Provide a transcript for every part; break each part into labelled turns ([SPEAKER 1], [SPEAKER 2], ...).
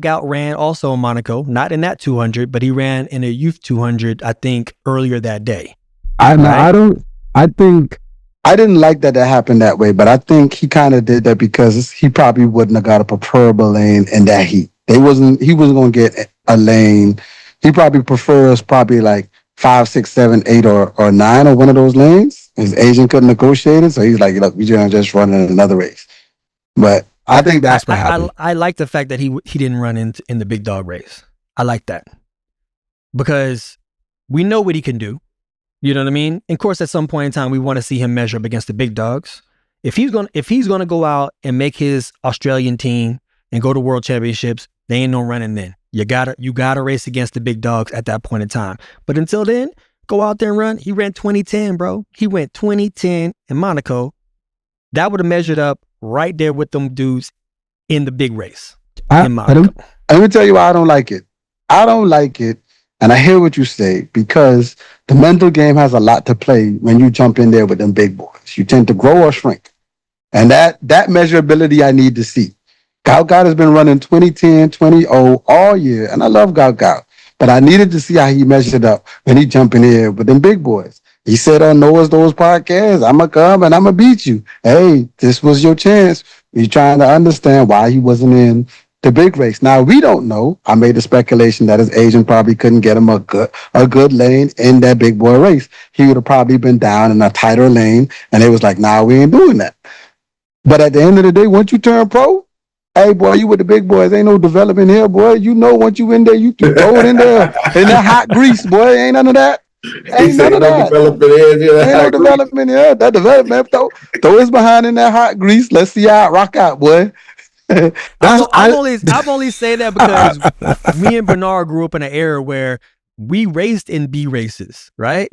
[SPEAKER 1] Gout ran also in Monaco, not in that 200, but he ran in a youth 200, I think, earlier that day.
[SPEAKER 2] I didn't like that happened that way, but I think he kind of did that because he probably wouldn't have got a preferable lane in that heat. He wasn't going to get a lane. He probably prefers like 5, 6, 7, 8, or 9 or one of those lanes. His agent couldn't negotiate it, so he's like, look, we're just running another race. But I think that's what happened.
[SPEAKER 1] I like the fact that he didn't run in the big dog race. I like that because we know what he can do. You know what I mean? And of course, at some point in time, we want to see him measure up against the big dogs. If he's gonna go out and make his Australian team and go to World Championships, they ain't no running then. You gotta race against the big dogs at that point in time. But until then, go out there and run. He ran 2010, bro. He went 2010 in Monaco. That would have measured up right there with them dudes in the big race in Monaco.
[SPEAKER 2] Let me tell you why I don't like it. I don't like it. And I hear what you say, because the mental game has a lot to play when you jump in there with them big boys. You tend to grow or shrink. And that measurability I need to see. Gout has been running 2010, 20 all year, and I love Gout. But I needed to see how he measured up when he jumped in here with them big boys. He said on Noah's Those podcasts, I'm going to come and I'm going to beat you. Hey, this was your chance. We're trying to understand why he wasn't in the big race. Now, we don't know. I made the speculation that his agent probably couldn't get him a good lane in that big boy race. He would have probably been down in a tighter lane, and it was like, nah, we ain't doing that. But at the end of the day, once you turn pro, hey, boy, you with the big boys. Ain't no development here, boy. You know, once you in there, you throw it in there. In that hot grease, boy. Ain't none of that. Ain't none of that. Ain't no development here. That development, throw his behind in that hot grease. Let's see how it rock out, boy.
[SPEAKER 1] I'm only saying that because me and Bernard grew up in an era where we raced in B races, right?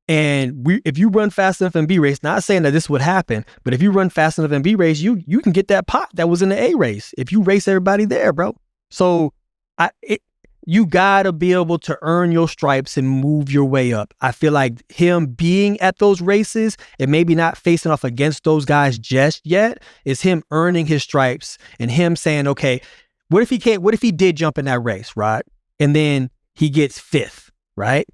[SPEAKER 1] And if you run fast enough in B race, not saying that this would happen, but if you run fast enough in B race, you can get that pot that was in the A race if you race everybody there, bro. So you gotta be able to earn your stripes and move your way up. I feel like him being at those races and maybe not facing off against those guys just yet is him earning his stripes and him saying, okay, what if he did jump in that race, right? And then he gets 5th, right?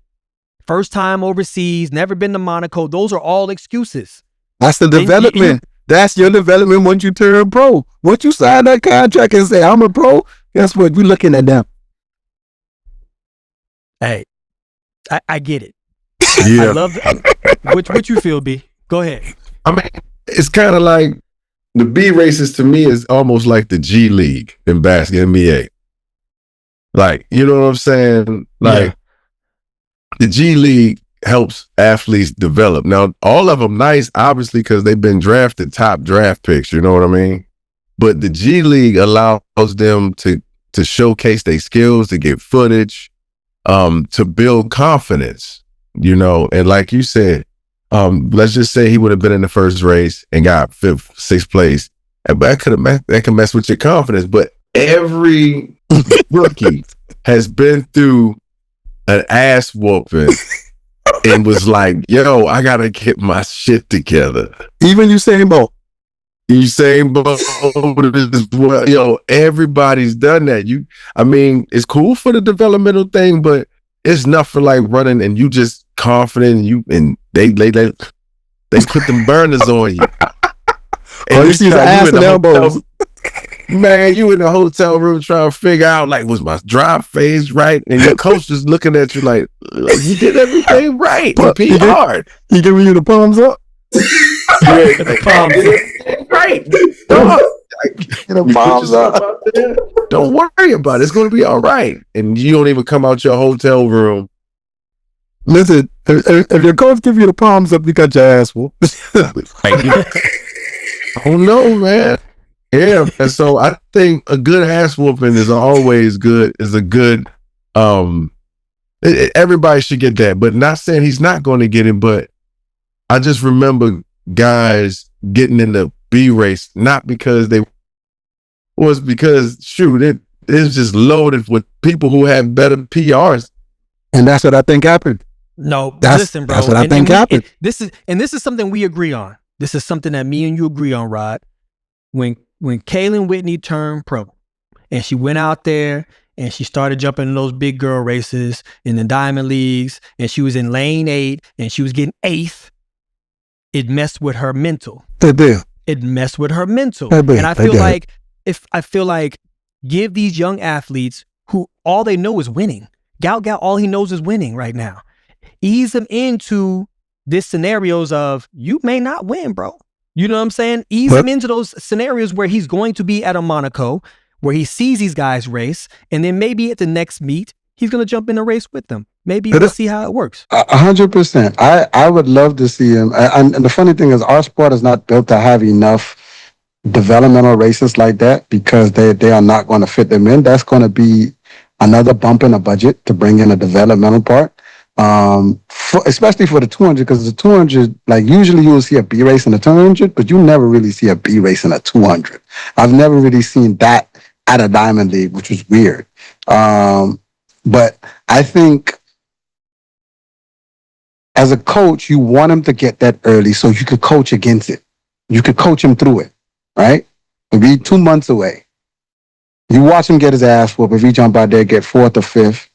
[SPEAKER 1] First time overseas, never been to Monaco. Those are all excuses.
[SPEAKER 2] That's the development. That's your development once you turn pro. Once you sign that contract and say, I'm a pro, guess what? We're looking at them.
[SPEAKER 1] Hey, I get it.
[SPEAKER 3] Yeah.
[SPEAKER 1] I love it. What you feel, B? Go ahead.
[SPEAKER 3] I mean, it's kind of like the B races to me is almost like the G League in basketball, NBA. Like, you know what I'm saying? Like, the G League helps athletes develop. Now, all of them nice, obviously, because they've been drafted top draft picks, you know what I mean? But the G League allows them to showcase their skills, to get footage, to build confidence, you know. And like you said, let's just say he would have been in the first race and got 5th, 6th place. And that can mess with your confidence. But every rookie has been through an ass whooping and was like, yo, I gotta get my shit together.
[SPEAKER 2] Even Usain Bolt.
[SPEAKER 3] Well, yo, everybody's done that. I mean, it's cool for the developmental thing, but it's not for like running and you just confident and they put them burners on you. And
[SPEAKER 2] you see the ass and elbows.
[SPEAKER 3] Man, you in the hotel room trying to figure out, like, was my drive phase right? And your coach is looking at you like you did everything right. He hard.
[SPEAKER 2] He giving you the palms up?
[SPEAKER 3] The palms up. Right. The palms up. Don't worry about it. It's going to be all right. And you don't even come out your hotel room.
[SPEAKER 2] Listen, if your coach give you the palms up, you got your ass whooped.
[SPEAKER 3] I don't know, man. Yeah, and so I think a good ass whooping is always good. Is a good. Everybody should get that, but not saying he's not going to get it. But I just remember guys getting in the B race not because they was because it's just loaded with people who have better PRs,
[SPEAKER 2] and that's what I think happened.
[SPEAKER 1] No, listen, bro.
[SPEAKER 2] That's what I think happened.
[SPEAKER 1] This is something we agree on. This is something that me and you agree on, Rod. When Kaylin Whitney turned pro and she went out there and she started jumping in those big girl races in the Diamond Leagues, and she was in lane 8 and she was getting 8th, it messed with her mental. It messed with her mental. And I feel like give these young athletes who all they know is winning. Gout, all he knows is winning right now. Ease him into this scenarios of, you may not win, bro. You know what I'm saying? Ease him into those scenarios where he's going to be at a Monaco, where he sees these guys race, and then maybe at the next meet, he's going to jump in a race with them. Maybe we'll see how it works.
[SPEAKER 2] 100%. I would love to see him. And the funny thing is, our sport is not built to have enough developmental races like that, because they are not going to fit them in. That's going to be another bump in the budget to bring in a developmental part. Especially for the 200, because the 200, like, usually you will see a B race in a 200, but you never really see a B race in a 200. I've never really seen that at a Diamond League, which was weird. But I think as a coach, you want him to get that early so you could coach against it. You could coach him through it, right? It'll be 2 months away. You watch him get his ass whooped. If he jump out there, get 4th or 5th,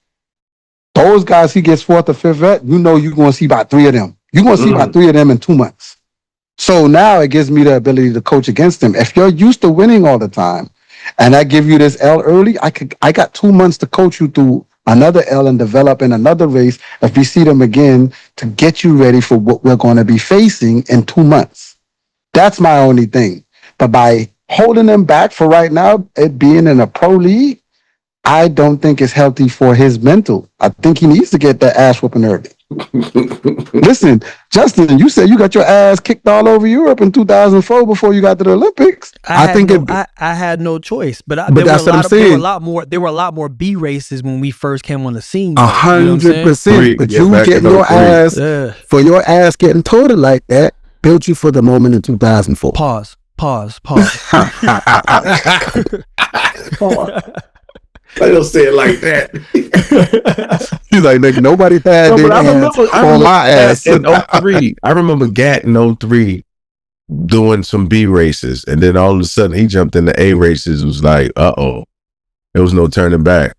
[SPEAKER 2] those guys he gets 4th or 5th at, you know you're going to see about 3 of them. You're going to see about 3 of them in 2 months. So now it gives me the ability to coach against them. If you're used to winning all the time, and I give you this L early, I got 2 months to coach you through another L and develop in another race if we see them again, to get you ready for what we're going to be facing in 2 months. That's my only thing. But by holding them back for right now, it being in a pro league, I don't think it's healthy for his mental. I think he needs to get that ass whooping early. Listen, Justin, you said you got your ass kicked all over Europe in 2004 before you got to the Olympics.
[SPEAKER 1] I had no choice, but that's what I'm saying. There were a lot more B races when we first came on the scene.
[SPEAKER 2] 100%. But you getting your ass for your ass getting totaled like that built you for the moment in 2004.
[SPEAKER 1] Pause.
[SPEAKER 3] I don't say it like that.
[SPEAKER 2] He's like, nigga, nobody had their ass on my ass.
[SPEAKER 3] In 03, I remember Gat in 03 doing some B races, and then all of a sudden he jumped into A races. It was like, there was no turning back.